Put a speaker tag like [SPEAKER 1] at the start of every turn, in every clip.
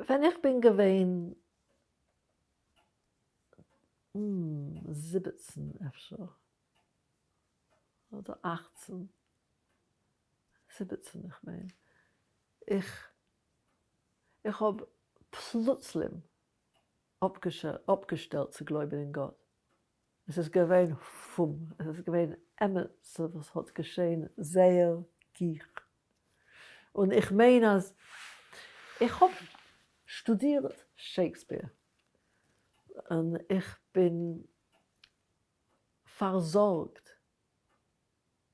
[SPEAKER 1] wenn ich bin gewesen 17 öfter oder 18, 17, ich meine. Ich habe plötzlich abgestellt zu glauben in Gott. Es ist gewesen es ist gewesen etwas, was hat geschehen, sehr gier. Und ich meine, ich habe studiert Shakespeare und ich bin versorgt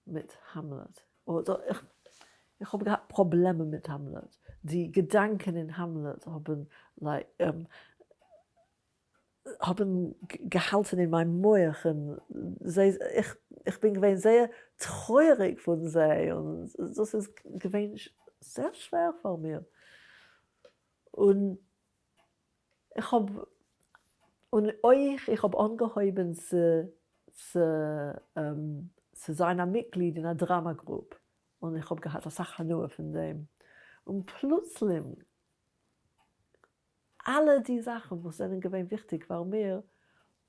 [SPEAKER 1] mit Hamlet. Oder ich habe gehabt Probleme mit Hamlet. Die Gedanken in Hamlet haben gehalten in meinem Mauer. Ich bin gewesen sehr traurig von sie und das ist gewesen sehr schwer für mir. Und ich habe angehoben zu sein ein Mitglied in einer Dramagruppe. Und ich habe gehabt eine Sache nur von dem. Und plötzlich, alle die Sachen, die sind gewesen wichtig waren mir,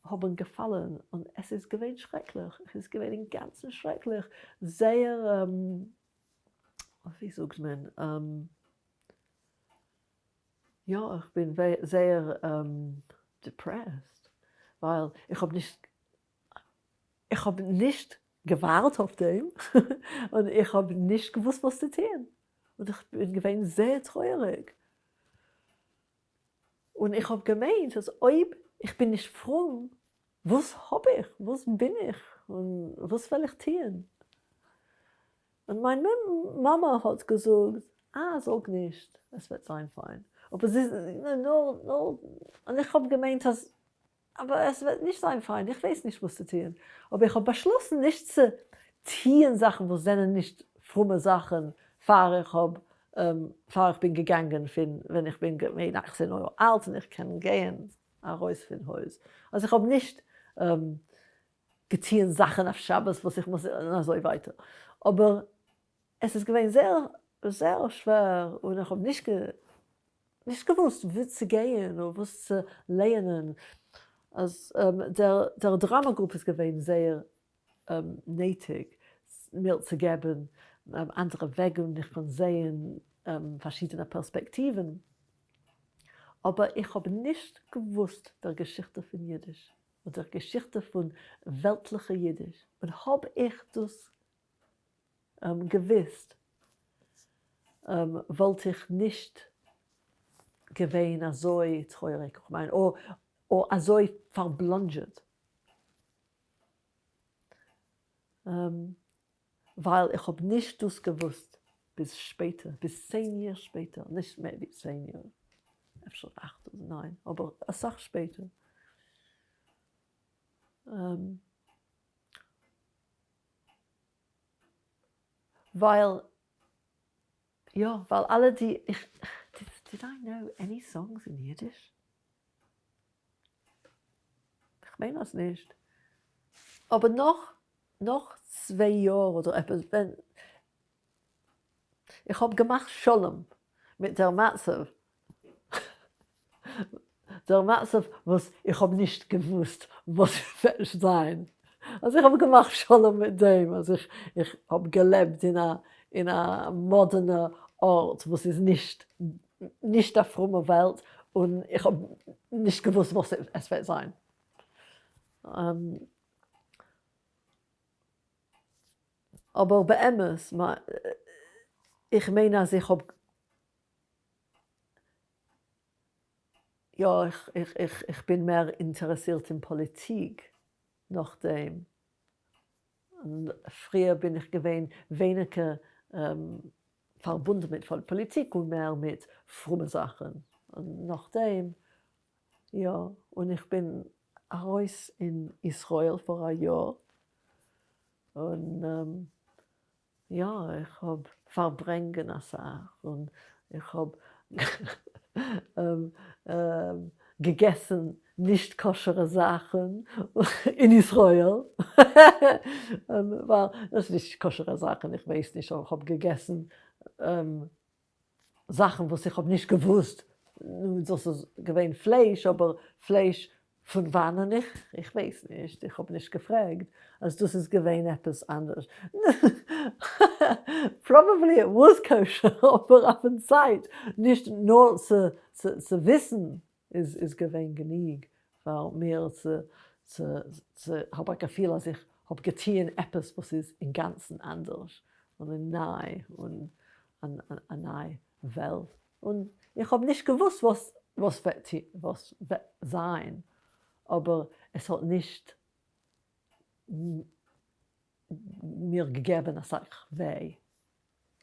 [SPEAKER 1] haben gefallen. Und es ist gewesen schrecklich. Es ist gewesen ganz schrecklich. Sehr, wie sagt man, ja, ich bin sehr depressed. Weil ich habe nicht gewartet auf dem und ich habe nicht gewusst, was zu tun. Und ich bin gewesen sehr traurig. Und ich habe gemeint, dass ich bin nicht froh. Was habe ich? Was bin ich? Und was will ich tun? Und meine Mama hat gesagt, sag nicht, es wird sein fein. Aber es ist nur. Und ich habe gemeint, aber es wird nicht sein fein. Ich weiß nicht, was zu tun. Aber ich habe beschlossen, nicht zu tun Sachen, wo sind nicht fromme Sachen, ich bin gegangen, wenn ich bin 18 Jahre alt und ich kann gehen, raus von Haus. Also ich habe nicht getan Sachen auf Schabbos, was ich muss, und so weiter. Aber es ist gewesen sehr, sehr schwer und ich habe nicht gewusst, wie zu gehen oder was zu lernen. Der Dramagruppe ist gewesen sehr nötig, mir zu geben, andere Wege und ich kann sehen verschiedene Perspektiven. Aber ich habe nicht gewusst der Geschichte von Jiddisch oder der Geschichte von weltlicher Jiddisch. Und habe ich das gewusst, wollte ich nicht gewesen so traurig, ich meine, oder so verblondet. Weil ich habe nicht das gewusst bis später, bis 10 Jahre später, nicht mehr wie 10 Jahre, schon 8 oder 9, aber eine Sache später. Weil alle did I know any songs in Yiddish? Ich meine das nicht. Aber noch 2 Jahre oder etwas, ich habe gemacht Sholem mit der Matzev. Der Matzev, ich habe nicht gewusst, was wird sein. Also ich habe gemacht Sholem mit dem. Also ich habe gelebt in einer modernen Ort, was ist nicht der fromme Welt. Und ich habe nicht gewusst, was es wird sein. Aber bei Emmes, ich meine, also ich habe ich bin mehr interessiert in Politik nachdem. Und früher bin ich gewesen weniger verbunden mit Politik und mehr mit frommen Sachen. Und nachdem, und ich bin raus in Israel vor ein Jahr. Und ich habe verbringen eine Sache und ich habe gegessen nicht koschere Sachen in Israel. Weil das nicht koschere Sachen, ich weiß nicht, aber ich habe gegessen Sachen, was ich habe nicht gewusst, nun, das ist gewesen Fleisch, aber Fleisch von wann nicht? Ich weiß nicht, ich habe nicht gefragt. Also das ist gewesen etwas anderes. Probably it was kosher, aber auf der Zeit nicht nur zu wissen, ist gewesen genug, weil mir habe ich gefühlt, als ich habe getan etwas, was ist im Ganzen anders und eine neue Welt. Und ich habe nicht gewusst, was wird sein, aber es hat nicht mir gegeben, dass ich weh.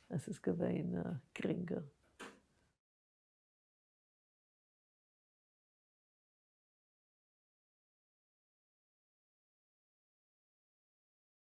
[SPEAKER 1] Es ist gewesen geringer.